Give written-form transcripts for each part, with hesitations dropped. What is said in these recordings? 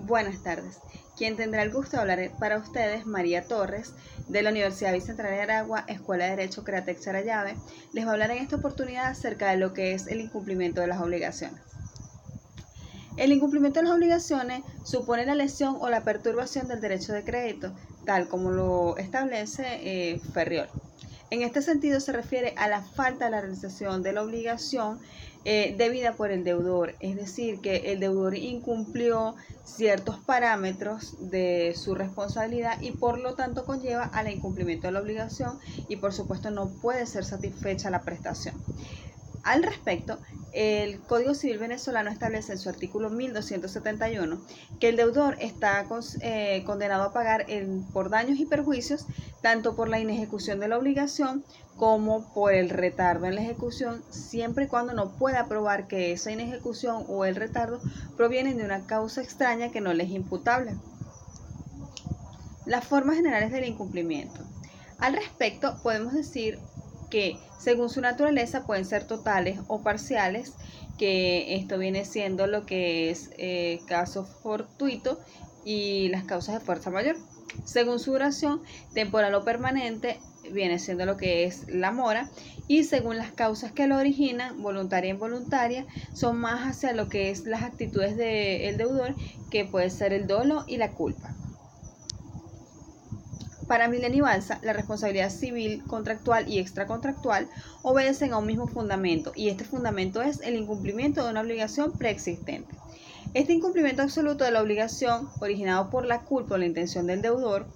Buenas tardes. Quien tendrá el gusto de hablar para ustedes, María Torres, de la Universidad Bicentenaria de Aragua, Escuela de Derecho Cratex Sarayave, les va a hablar en esta oportunidad acerca de lo que es el incumplimiento de las obligaciones. El incumplimiento de las obligaciones supone la lesión o la perturbación del derecho de crédito, tal como lo establece Ferriol. En este sentido se refiere a la falta de la realización de la obligación debida por el deudor, es decir, que el deudor incumplió ciertos parámetros de su responsabilidad y por lo tanto conlleva al incumplimiento de la obligación y por supuesto no puede ser satisfecha la prestación. Al respecto, el Código Civil venezolano establece en su artículo 1271 que el deudor está condenado a pagar por daños y perjuicios tanto por la inejecución de la obligación como por el retardo en la ejecución, siempre y cuando no pueda probar que esa inejecución o el retardo provienen de una causa extraña que no le es imputable. Las formas generales del incumplimiento. Al respecto, podemos decir que según su naturaleza pueden ser totales o parciales, que esto viene siendo lo que es caso fortuito y las causas de fuerza mayor. Según su duración, temporal o permanente, viene siendo lo que es la mora, y según las causas que lo originan, voluntaria e involuntaria, son más hacia lo que es las actitudes del deudor, que puede ser el dolo y la culpa. Para Millán y Balsa, la responsabilidad civil, contractual y extracontractual obedecen a un mismo fundamento, y este fundamento es el incumplimiento de una obligación preexistente. Este incumplimiento absoluto de la obligación, originado por la culpa o la intención del deudor,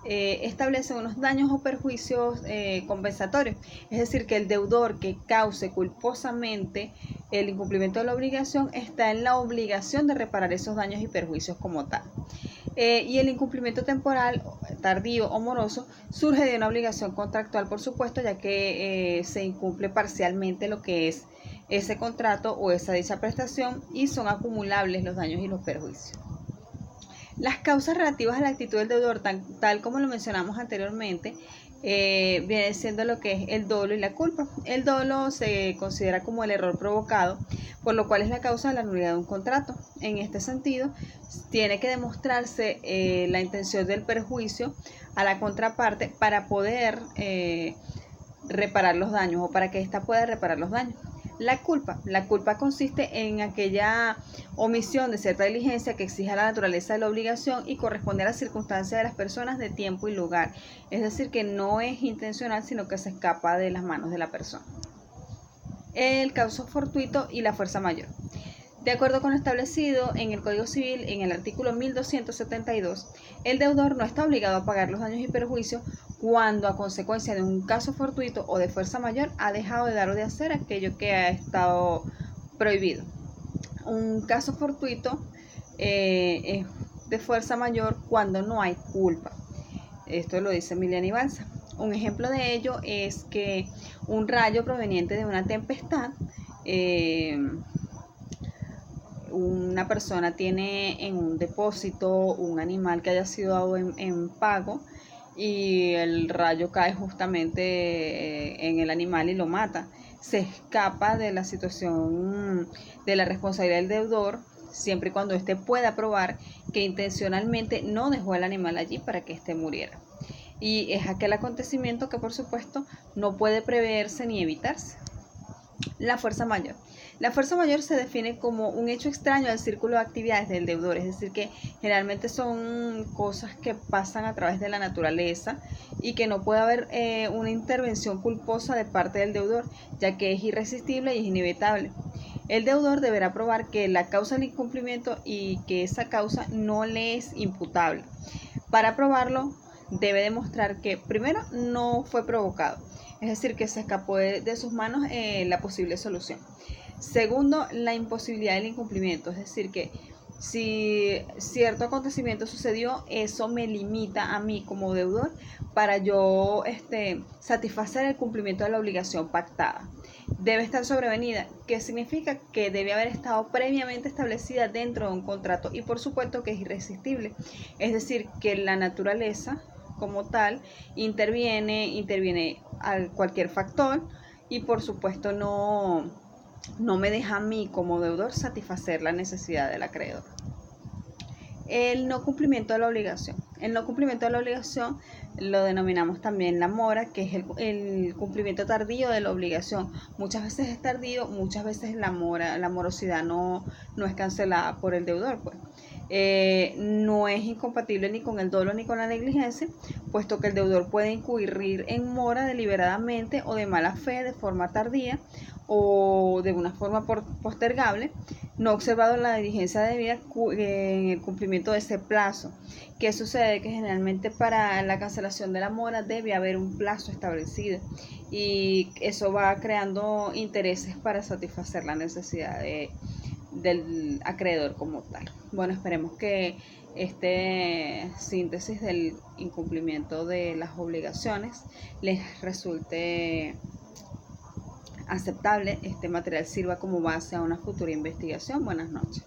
establece unos daños o perjuicios compensatorios, es decir, que el deudor que cause culposamente el incumplimiento de la obligación está en la obligación de reparar esos daños y perjuicios como tal. Y el incumplimiento temporal, tardío o moroso surge de una obligación contractual, por supuesto, ya que se incumple parcialmente lo que es ese contrato o esa dicha prestación y son acumulables los daños y los perjuicios. Las causas relativas a la actitud del deudor, tal como lo mencionamos anteriormente, viene siendo lo que es el dolo y la culpa. El dolo se considera como el error provocado, por lo cual es la causa de la nulidad de un contrato. En este sentido, tiene que demostrarse la intención del perjuicio a la contraparte para poder reparar los daños o para que ésta pueda reparar los daños. La culpa consiste en aquella omisión de cierta diligencia que exija la naturaleza de la obligación y corresponde a las circunstancias de las personas de tiempo y lugar. Es decir, que no es intencional, sino que se escapa de las manos de la persona. El causa fortuito y la fuerza mayor. De acuerdo con lo establecido en el Código Civil, en el artículo 1272, el deudor no está obligado a pagar los daños y perjuicios cuando a consecuencia de un caso fortuito o de fuerza mayor ha dejado de dar o de hacer aquello que ha estado prohibido. Un caso fortuito es de fuerza mayor cuando no hay culpa. Esto lo dice Millán y Balsa. Un ejemplo de ello es que un rayo proveniente de una tempestad, una persona tiene en un depósito un animal que haya sido dado en pago y el rayo cae justamente en el animal y lo mata. Se escapa de la situación de la responsabilidad del deudor siempre y cuando éste pueda probar que intencionalmente no dejó el animal allí para que éste muriera. Y es aquel acontecimiento que por supuesto no puede preverse ni evitarse. La fuerza mayor. La fuerza mayor se define como un hecho extraño al círculo de actividades del deudor, es decir, que generalmente son cosas que pasan a través de la naturaleza y que no puede haber una intervención culposa de parte del deudor, ya que es irresistible y es inevitable. El deudor deberá probar que la causa del incumplimiento y que esa causa no le es imputable. Para probarlo, debe demostrar que primero no fue provocado, es decir, que se escapó de sus manos la posible solución. Segundo, la imposibilidad del incumplimiento, es decir, que si cierto acontecimiento sucedió, eso me limita a mí como deudor para yo satisfacer el cumplimiento de la obligación pactada. Debe estar sobrevenida, que significa que debe haber estado previamente establecida dentro de un contrato y por supuesto que es irresistible, es decir, que la naturaleza como tal interviene a cualquier factor y por supuesto no me deja a mí como deudor satisfacer la necesidad del acreedor. El no cumplimiento de la obligación. El no cumplimiento de la obligación lo denominamos también la mora, que es el cumplimiento tardío de la obligación. Muchas veces es tardío, muchas veces la morosidad no es cancelada por el deudor, pues. No es incompatible ni con el dolo ni con la negligencia, puesto que el deudor puede incurrir en mora deliberadamente o de mala fe, de forma tardía o de una forma postergable, no observado la diligencia debida en el cumplimiento de ese plazo. ¿Qué sucede? Que generalmente para la cancelación de la mora debe haber un plazo establecido y eso va creando intereses para satisfacer la necesidad del acreedor como tal. Bueno, esperemos que este síntesis del incumplimiento de las obligaciones les resulte aceptable. Este material sirva como base a una futura investigación. Buenas noches.